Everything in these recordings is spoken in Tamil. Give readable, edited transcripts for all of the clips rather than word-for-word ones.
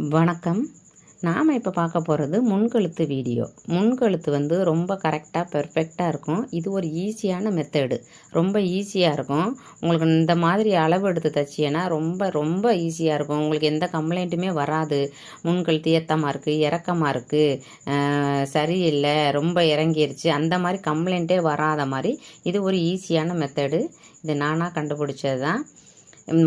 வணக்கம். நாம் இப்போ பார்க்க போகிறது முன்கழுத்து வீடியோ. முன்கழுத்து வந்து ரொம்ப கரெக்டாக பெர்ஃபெக்டாக இருக்கும். இது ஒரு ஈஸியான மெத்தடு, ரொம்ப ஈஸியாக இருக்கும். உங்களுக்கு இந்த மாதிரி அளவு எடுத்து தைச்சிங்கன்னா ரொம்ப ரொம்ப ஈஸியாக இருக்கும். உங்களுக்கு எந்த கம்ப்ளைண்ட்டுமே வராது. முன்கழுத்து ஏற்றமாக இருக்குது, இறக்கமாக இருக்குது, சரியில்லை, ரொம்ப இறங்கிருச்சு, அந்த மாதிரி கம்ப்ளைண்ட்டே வராத மாதிரி இது ஒரு ஈஸியான மெத்தடு. இது நானாக கண்டுபிடிச்சது தான்.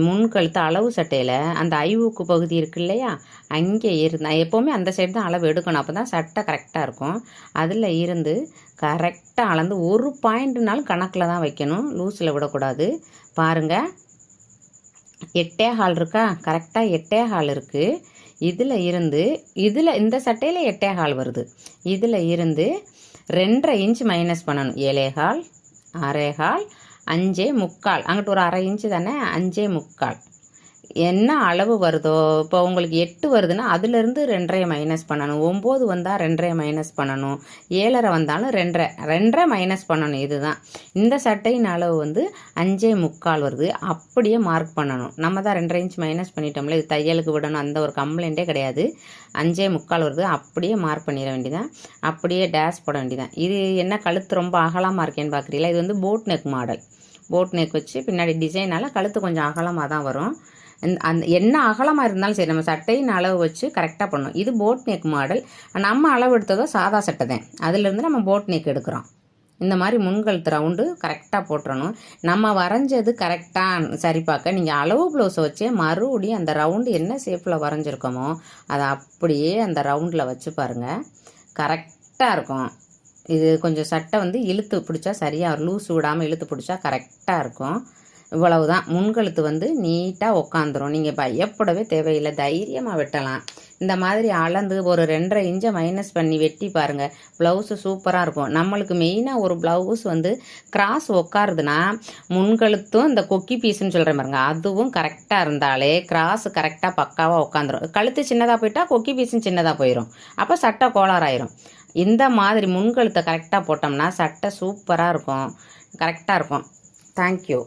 முன்கழுத்து அளவு சட்டையில் அந்த ஐவுக்கு பகுதி இருக்கு இல்லையா, அங்கே இருந்து எப்போவுமே அந்த சைடு தான் அளவு எடுக்கணும். அப்போ தான் சட்டை கரெக்டாக இருக்கும். அதில் இருந்து கரெக்டாக அளந்து ஒரு பாயிண்ட்னாலும் கணக்கில் தான் வைக்கணும், லூஸில் விடக்கூடாது. பாருங்கள், 8.25 இருக்கா, கரெக்டாக 8.25 இருக்குது. இதில் இந்த சட்டையில் 8.25 வருது. இதில் இருந்து 2.5 இன்ச் மைனஸ் பண்ணணும். 7.25, 6.25, 5.25, அங்கிட்டு ஒரு 1/2 இன்ச்சு தானே, 5.25. என்ன அளவு வருதோ, இப்போ உங்களுக்கு 8 வருதுன்னா அதுலேருந்து 2.5 மைனஸ் பண்ணணும். 9 வந்தால் 2.5 மைனஸ் பண்ணணும். 7.5 வந்தாலும் 2.5 மைனஸ் பண்ணணும். இதுதான் இந்த சட்டையின் அளவு வந்து 5.25 வருது. அப்படியே மார்க் பண்ணணும். நம்ம தான் 2.5 இன்ச் மைனஸ் பண்ணிட்டோம்ல, இது தையலுக்கு விடணும், அந்த ஒரு கம்ப்ளைண்ட்டே கிடையாது. 5.25 வருது, அப்படியே மார்க் பண்ணிட வேண்டியதான். அப்படியே டேஷ் போட வேண்டியதான். இது என்ன கழுத்து ரொம்ப அகலமாக இருக்கேன்னு பார்க்குறீங்களா, இது வந்து boat neck model. Boat neck வச்சு பின்னாடி டிசைனால் கழுத்து கொஞ்சம் அகலமாக தான் வரும். அந்த என்ன அகலமாக இருந்தாலும் சரி, நம்ம சட்டையின் அளவு வச்சு கரெக்டாக பண்ணணும். இது போட் நெக் மாடல். நம்ம அளவு எடுத்ததோ சாதா சட்டை தான், அதிலேருந்து நம்ம போட் நெக் எடுக்கிறோம். இந்த மாதிரி முன்கழுத்து ரவுண்டு கரெக்டாக போட்டுறணும். நம்ம வரைஞ்சது கரெக்டாக சரி பார்க்க நீங்கள் அளவு ப்ளவுஸை வச்சே மறுபடியும் அந்த ரவுண்டு என்ன ஷேப்பில் வரைஞ்சிருக்கோமோ அதை அப்படியே அந்த ரவுண்டில் வச்சு பாருங்கள், கரெக்டாக இருக்கும். இது கொஞ்சம் சட்டை வந்து இழுத்து பிடிச்சா சரியாக, லூஸ் விடாமல் இழுத்து பிடிச்சா கரெக்டாக இருக்கும். இவ்வளவு தான். முன்கழுத்து வந்து நீட்டாக உக்காந்துரும். நீங்கள் பயப்படவே தேவையில்லை, தைரியமாக வெட்டலாம். இந்த மாதிரி அளந்து ஒரு 2.5 இன்ச்சை மைனஸ் பண்ணி வெட்டி பாருங்கள், ப்ளவுஸு சூப்பராக இருக்கும். நம்மளுக்கு மெயினாக ஒரு ப்ளவுஸ் வந்து கிராஸ் உட்காருதுன்னா முன்கழுத்தும் இந்த கொக்கி பீஸுன்னு சொல்கிற பாருங்க, அதுவும் கரெக்டாக இருந்தாலே கிராஸ் கரெக்டாக பக்காவாக உட்காந்துரும். கழுத்து சின்னதாக போயிட்டா கொக்கி பீஸும் சின்னதாக போயிடும், அப்போ சட்டை கோளாறாயிரும். இந்த மாதிரி முன்கழுத்தை கரெக்டாக போட்டோம்னா சட்டை சூப்பராக இருக்கும், கரெக்டாக இருக்கும். தேங்க்யூ.